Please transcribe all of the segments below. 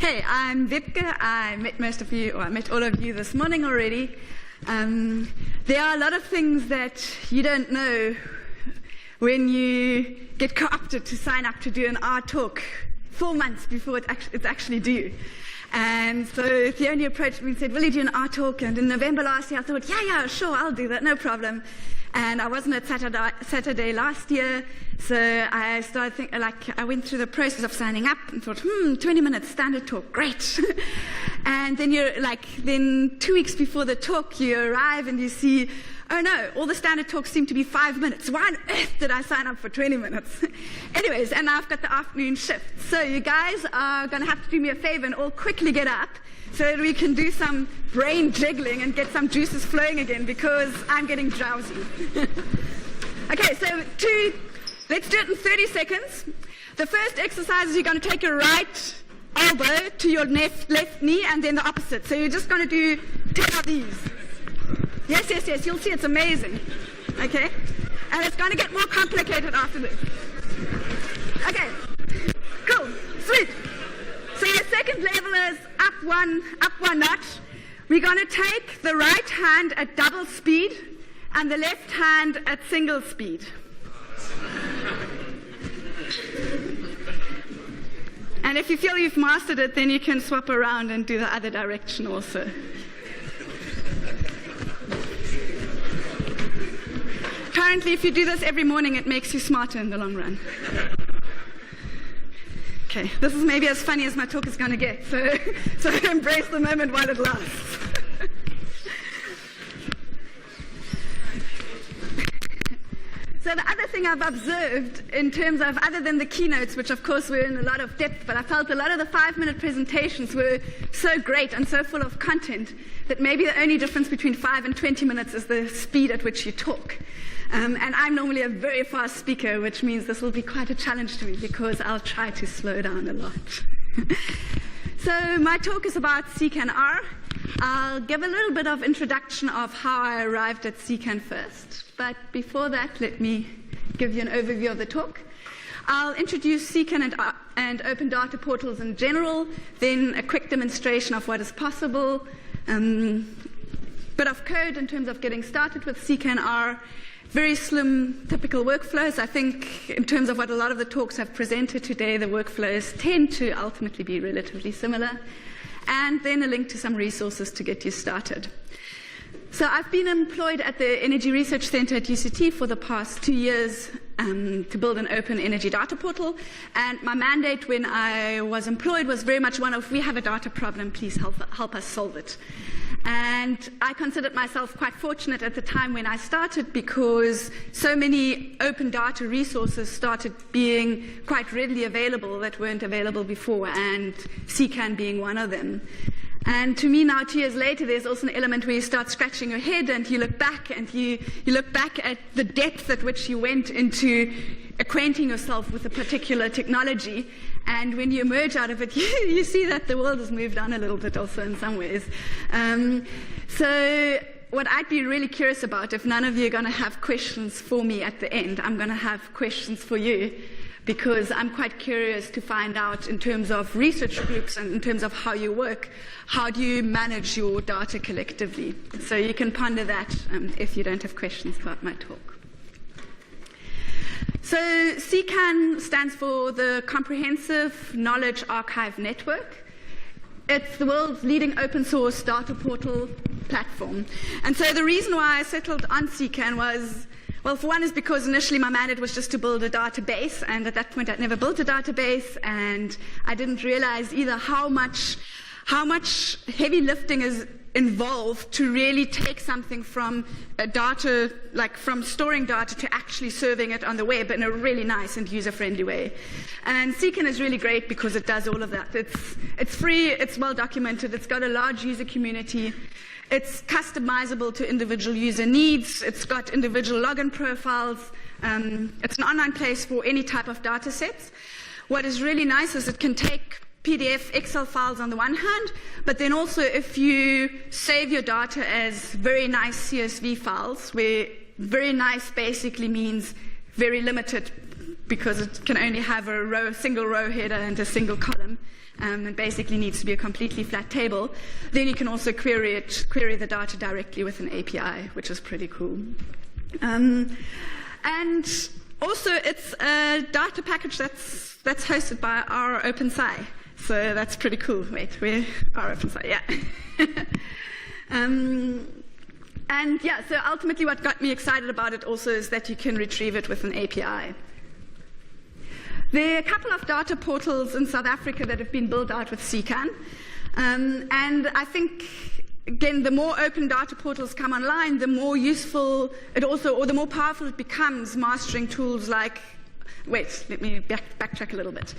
Hey, I'm Wiebke. I met most of you, or I met all of you this morning already. There are a lot of things that you don't know when you get co-opted to sign up to do an R talk 4 months before it's actually due. And so Theone approached me and said, will you do an R talk? And in November last year I thought, yeah, sure, I'll do that, no problem. And I wasn't at satRday last year, so I started thinking, I went through the process of signing up and thought, 20 minutes standard talk, great. And then then 2 weeks before the talk, you arrive and you see, oh no, all the standard talks seem to be 5 minutes. Why on earth did I sign up for 20 minutes? Anyways, and now I've got the afternoon shift. So you guys are going to have to do me a favor and all quickly get up so that we can do some brain jiggling and get some juices flowing again, because I'm getting drowsy. Okay, so let's do it in 30 seconds. The first exercise is you're going to take your right elbow to your left knee and then the opposite. So you're just going to do 10 of these. Yes, you'll see it's amazing. Okay? And it's going to get more complicated after this. Okay, cool, sweet. So your second level is up one notch. We're going to take the right hand at double speed and the left hand at single speed. And if you feel you've mastered it, then you can swap around and do the other direction also. Apparently, if you do this every morning, it makes you smarter in the long run. Okay, this is maybe as funny as my talk is going to get, so embrace the moment while it lasts. So the other thing I've observed in terms of, other than the keynotes, which of course were in a lot of depth, but I felt a lot of the 5-minute presentations were so great and so full of content that maybe the only difference between 5 and 20 minutes is the speed at which you talk. And I'm normally a very fast speaker, which means this will be quite a challenge to me because I'll try to slow down a lot. So my talk is about CKAN R. I'll give a little bit of introduction of how I arrived at CKAN first. But before that, let me give you an overview of the talk. I'll introduce CKAN and open data portals in general, then a quick demonstration of what is possible, bit of code in terms of getting started with CKAN R, very slim typical workflows. I think in terms of what a lot of the talks have presented today, the workflows tend to ultimately be relatively similar. And then a link to some resources to get you started. So I've been employed at the Energy Research Center at UCT for the past 2 years to build an open energy data portal. And my mandate when I was employed was very much one of, we have a data problem, please help us solve it. And I considered myself quite fortunate at the time when I started, because so many open data resources started being quite readily available that weren't available before, and CKAN being one of them. And to me now, 2 years later, there's also an element where you start scratching your head and you look back and you look back at the depth at which you went into acquainting yourself with a particular technology. And when you emerge out of it, you see that the world has moved on a little bit also in some ways. So what I'd be really curious about, if none of you are going to have questions for me at the end, I'm going to have questions for you, because I'm quite curious to find out, in terms of research groups and in terms of how you work, how do you manage your data collectively? So you can ponder that if you don't have questions about my talk. So CKAN stands for the Comprehensive Knowledge Archive Network. It's the world's leading open source data portal platform. And so the reason why I settled on CKAN was, well, for one is because initially my mandate was just to build a database, and at that point I'd never built a database, and I didn't realize either how much heavy lifting is involved to really take something from data, like from storing data to actually serving it on the web in a really nice and user-friendly way. And CKAN is really great because it does all of that. It's free, it's well documented, it's got a large user community, it's customizable to individual user needs, it's got individual login profiles, it's an online place for any type of data sets. What is really nice is it can take PDF, Excel files on the one hand, but then also if you save your data as very nice CSV files, where very nice basically means very limited because it can only have a single row header and a single column, and basically needs to be a completely flat table, then you can also query the data directly with an API, which is pretty cool. And also, it's a data package that's hosted by our OpenSci. So that's pretty cool. Wait, we're our OpenSci, yeah. And yeah, so ultimately what got me excited about it also is that you can retrieve it with an API. There are a couple of data portals in South Africa that have been built out with CKAN. And I think, again, the more open data portals come online, the more useful it also, or the more powerful it becomes, mastering tools like, wait, let me backtrack a little bit.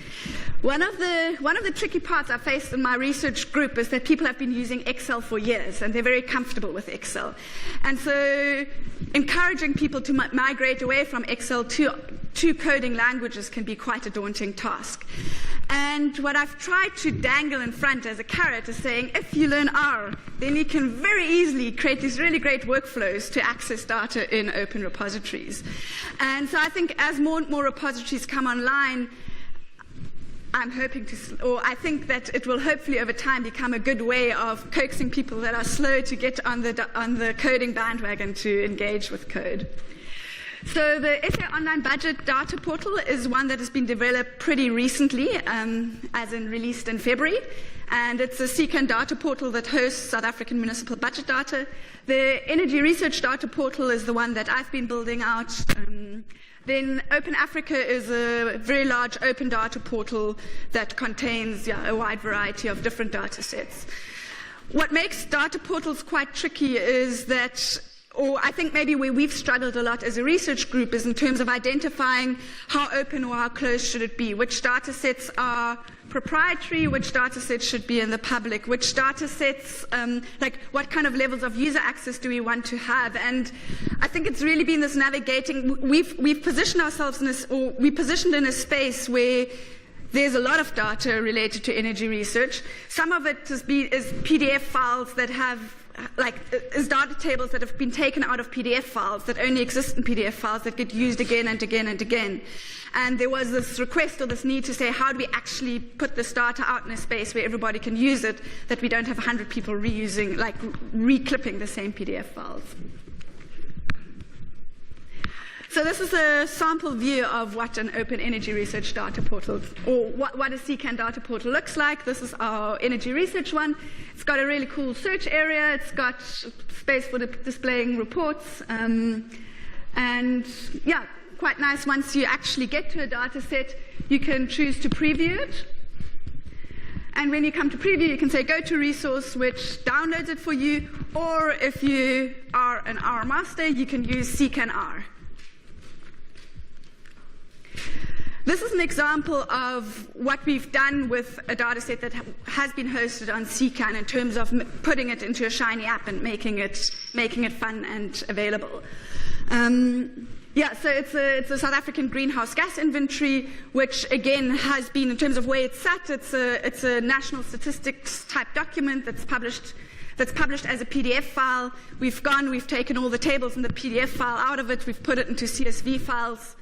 One of the tricky parts I faced in my research group is that people have been using Excel for years, and they're very comfortable with Excel. And so encouraging people to migrate away from Excel to coding languages can be quite a daunting task. And what I've tried to dangle in front as a carrot is saying, if you learn R, then you can very easily create these really great workflows to access data in open repositories. And so I think as more and more repositories come online, I think that it will hopefully over time become a good way of coaxing people that are slow to get on the coding bandwagon to engage with code. So the SA Online Budget Data Portal is one that has been developed pretty recently, as in released in February. And it's a CKAN data portal that hosts South African municipal budget data. The Energy Research Data Portal is the one that I've been building out. Then Open Africa is a very large open data portal that contains a wide variety of different data sets. What makes data portals quite tricky is that, or I think maybe where we've struggled a lot as a research group, is in terms of identifying how open or how closed should it be, which data sets are proprietary, which data sets should be in the public, which data sets, like what kind of levels of user access do we want to have. And I think it's really been this navigating. We've positioned ourselves in this, or we positioned in a space where there's a lot of data related to energy research. Some of it is PDF files that have, is data tables that have been taken out of PDF files that only exist in PDF files that get used again and again and again. And there was this request or this need to say, how do we actually put this data out in a space where everybody can use it, that we don't have 100 people reusing, reclipping the same PDF files. So this is a sample view of what an open energy research data portal, or what a CKAN data portal looks like. This is our energy research one. It's got a really cool search area. It's got space for displaying reports. And yeah, quite nice. Once you actually get to a data set, you can choose to preview it. And when you come to preview, you can say go to resource, which downloads it for you. Or if you are an R master, you can use CKAN R. This is an example of what we've done with a data set that has been hosted on CKAN in terms of putting it into a Shiny app and making it fun and available. Yeah, so it's a South African greenhouse gas inventory, which again has been, in terms of where it's sat, it's a national statistics type document that's published as a PDF file. We've taken all the tables in the PDF file out of it. We've put it into CSV files.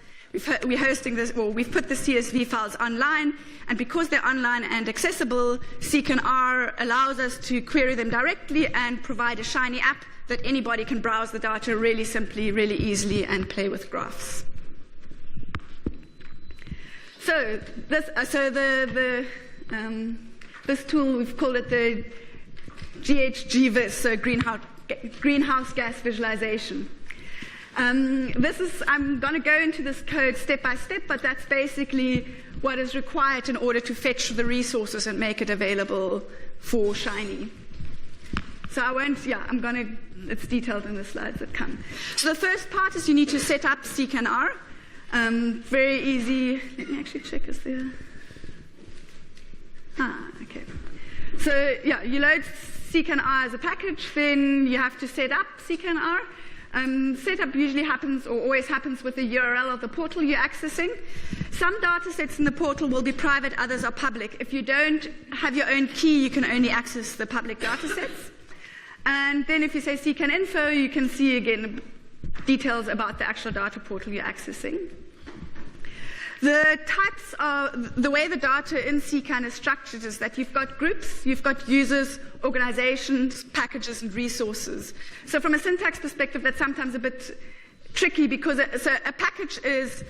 We're hosting this, or we've put the CSV files online, and because they're online and accessible, CKAN R allows us to query them directly and provide a Shiny app that anybody can browse the data really simply, really easily, and play with graphs. So this tool, we've called it the GHGVIS, so greenhouse gas visualization. I'm going to go into this code step by step, but that's basically what is required in order to fetch the resources and make it available for Shiny. So it's detailed in the slides that come. So the first part is you need to set up CKAN R. Very easy. Let me actually check, is there? Okay. So yeah, you load CKAN R as a package, then you have to set up CKAN R. Setup usually happens, or always happens, with the URL of the portal you're accessing. Some data sets in the portal will be private, others are public. If you don't have your own key, you can only access the public data sets. And then if you say CKAN info, you can see again details about the actual data portal you're accessing. The types of, the way the data in CKAN is structured is that you've got groups, you've got users, organizations, packages, and resources. So from a syntax perspective, that's sometimes a bit tricky because a package is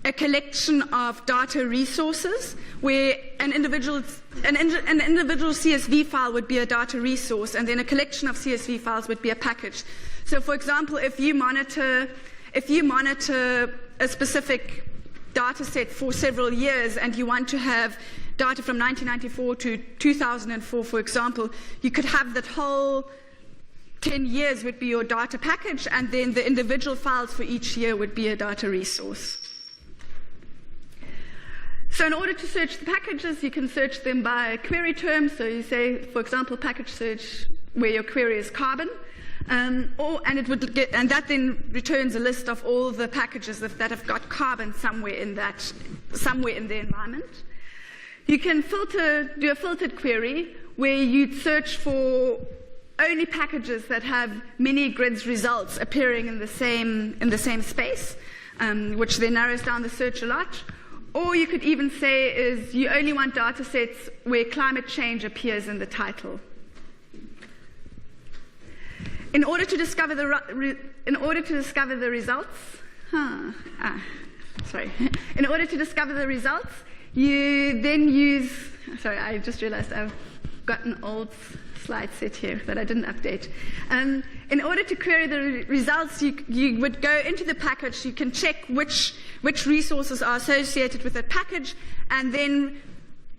a collection of data resources where an individual CSV file would be a data resource, and then a collection of CSV files would be a package. So for example, if you monitor a specific data set for several years and you want to have data from 1994 to 2004, for example, you could have that whole 10 years would be your data package, and then the individual files for each year would be a data resource. So in order to search the packages, you can search them by query terms. So you say, for example, package search where your query is carbon, and that then returns a list of all the packages that have got carbon somewhere in the environment. You can do a filtered query where you'd search for only packages that have mini grids results appearing in the same space, which then narrows down the search a lot. Or you could even say is you only want data sets where climate change appears in the title. In order to discover the results, in order to discover the results, you then use. Sorry, I just realized I've got an old slide set here that I didn't update. In order to query the results, you would go into the package. You can check which resources are associated with that package, and then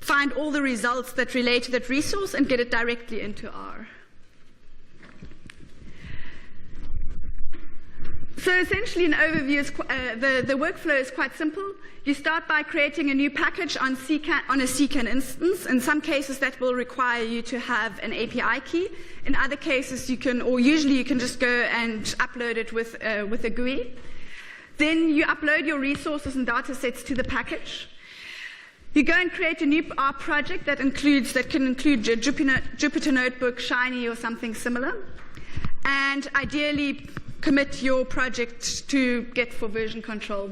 find all the results that relate to that resource and get it directly into R. So essentially, an overview is the workflow is quite simple. You start by creating a new package on a CKAN instance. In some cases, that will require you to have an API key. In other cases, usually you can just go and upload it with a GUI. Then you upload your resources and data sets to the package. You go and create a new R project that can include Jupyter Notebook, Shiny, or something similar. And ideally, commit your project to Git for version control.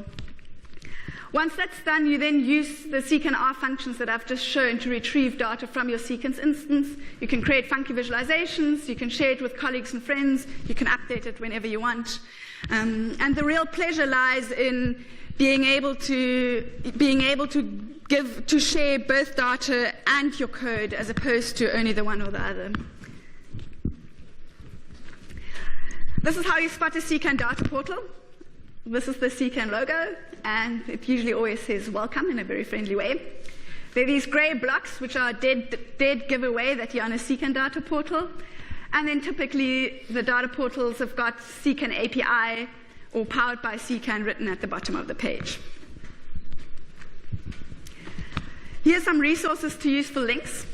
Once that's done, you then use the CKAN R functions that I've just shown to retrieve data from your CKAN instance. You can create funky visualizations, you can share it with colleagues and friends, you can update it whenever you want. And the real pleasure lies in being able to share both data and your code as opposed to only the one or the other. This is how you spot a CKAN data portal. This is the CKAN logo, and it usually always says welcome in a very friendly way. There are these gray blocks, which are dead giveaway that you're on a CKAN data portal. And then typically the data portals have got CKAN API or powered by CKAN written at the bottom of the page. Here's some resources to use for links.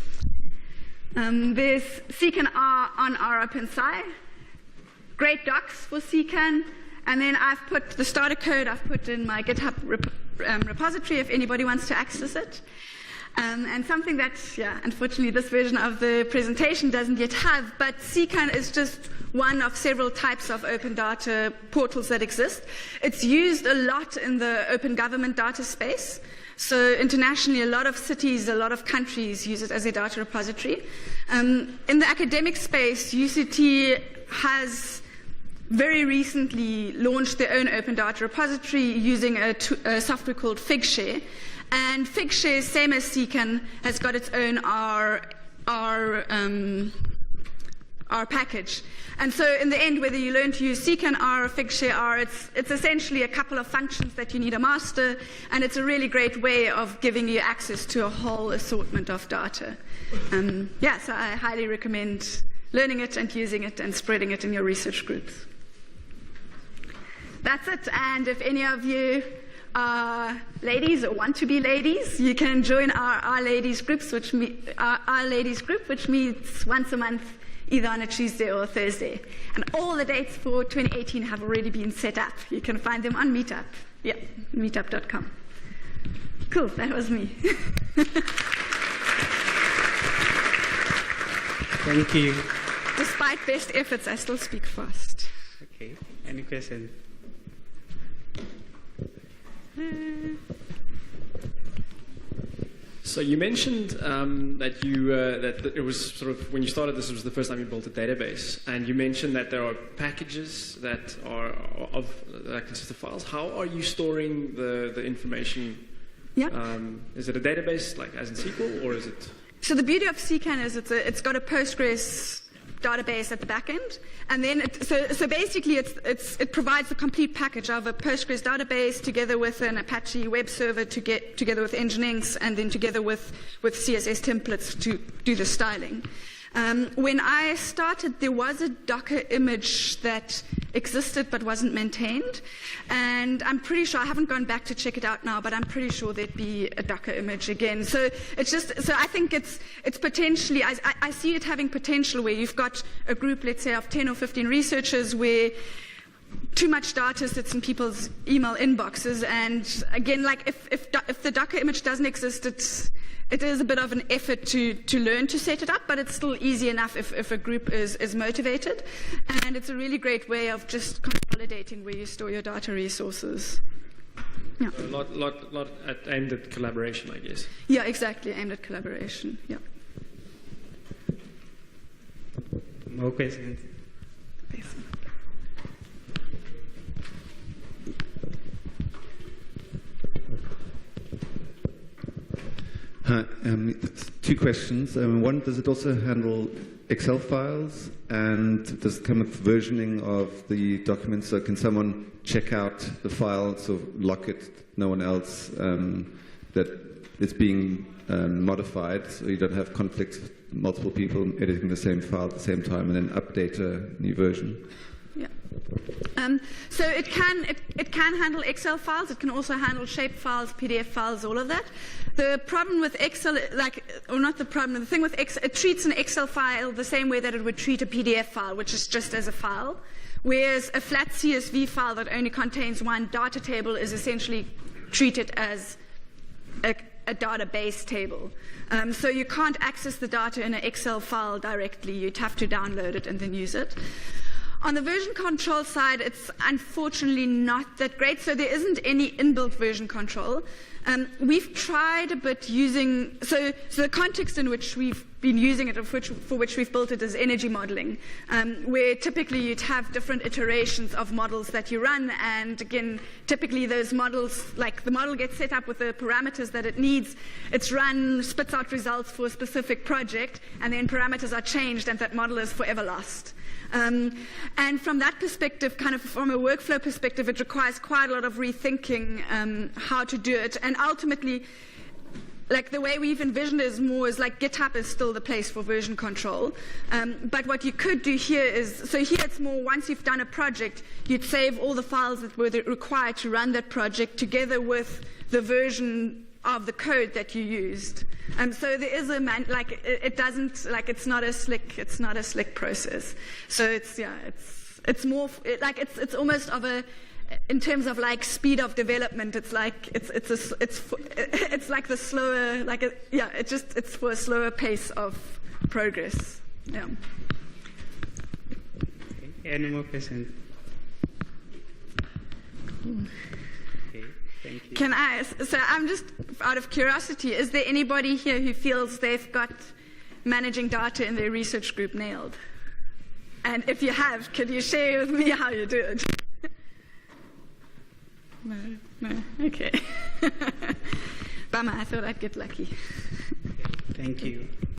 There's CKAN R on ROpenSci. Great docs for CKAN, and then I've put the starter code I've put in my GitHub repository if anybody wants to access it. And something that, unfortunately this version of the presentation doesn't yet have, but CKAN is just one of several types of open data portals that exist. It's used a lot in the open government data space. So internationally, a lot of cities, a lot of countries use it as a data repository. In the academic space, UCT has very recently launched their own open data repository using a software called Figshare. And Figshare, same as CKAN, has got its own R package. And so in the end, whether you learn to use CKAN R or Figshare R, it's essentially a couple of functions that you need to master, and it's a really great way of giving you access to a whole assortment of data. So I highly recommend learning it and using it and spreading it in your research groups. That's it. And if any of you are ladies or want to be ladies, you can join our ladies groups, which meets once a month, either on a Tuesday or a Thursday. And all the dates for 2018 have already been set up. You can find them on Meetup. Yeah, meetup.com. Cool, that was me. Thank you. Despite best efforts, I still speak fast. Okay, any questions? So you mentioned that it was sort of, when you started this, was the first time you built a database, and you mentioned that there are packages that consist of files. How are you storing the information? Yeah. Is it a database like as in SQL, or is it? So the beauty of CKAN is it's got a Postgres database at the back end, and then so basically it provides a complete package of a Postgres database together with an Apache web server together with Nginx, and then together with CSS templates to do the styling. When I started, there was a Docker image that existed but wasn't maintained, and I'm pretty sure, I haven't gone back to check it out now, but I'm pretty sure there'd be a Docker image again. So I think it's potentially, I see it having potential where you've got a group, let's say, of 10 or 15 researchers where too much data sits in people's email inboxes, and again, like if the Docker image doesn't exist, it is a bit of an effort to learn to set it up, but it's still easy enough if a group is motivated. And it's a really great way of just consolidating where you store your data resources. Yeah. A lot aimed at collaboration, I guess. Yeah, exactly, aimed at collaboration. Yeah. More questions? Hi, two questions. One, does it also handle Excel files? And does it come with versioning of the documents? So can someone check out the file, so lock it, no one else, that it's being modified, so you don't have conflicts with multiple people editing the same file at the same time, and then update a new version? Yeah. So it can handle Excel files. It can also handle shape files, PDF files, all of that. The problem with Excel, the thing with Excel, it treats an Excel file the same way that it would treat a PDF file, which is just as a file. Whereas a flat CSV file that only contains one data table is essentially treated as a database table. So you can't access the data in an Excel file directly. You'd have to download it and then use it. On the version control side, it's unfortunately not that great, so there isn't any inbuilt version control. We've tried a bit using, so the context in which we've been using it, for which we've built it, is energy modeling, where typically you'd have different iterations of models that you run, and again, typically those models, like the model gets set up with the parameters that it needs, it's run, spits out results for a specific project, and then parameters are changed, and that model is forever lost. And from that perspective, kind of from a workflow perspective, it requires quite a lot of rethinking how to do it. And ultimately, like the way we've envisioned it is like GitHub is still the place for version control. But what you could do here is, so here it's more once you've done a project, you'd save all the files that were required to run that project together with the version of the code that you used. So there is it's not a slick process. So it's more like it's almost of a, in terms of like speed of development, it's like it's like the slower, it's for a slower pace of progress. Yeah. Okay. Any more questions? Thank you. Can I? So I'm just out of curiosity, is there anybody here who feels they've got managing data in their research group nailed? And if you have, could you share with me how you do it? No, okay. Bummer, I thought I'd get lucky. Okay. Thank you.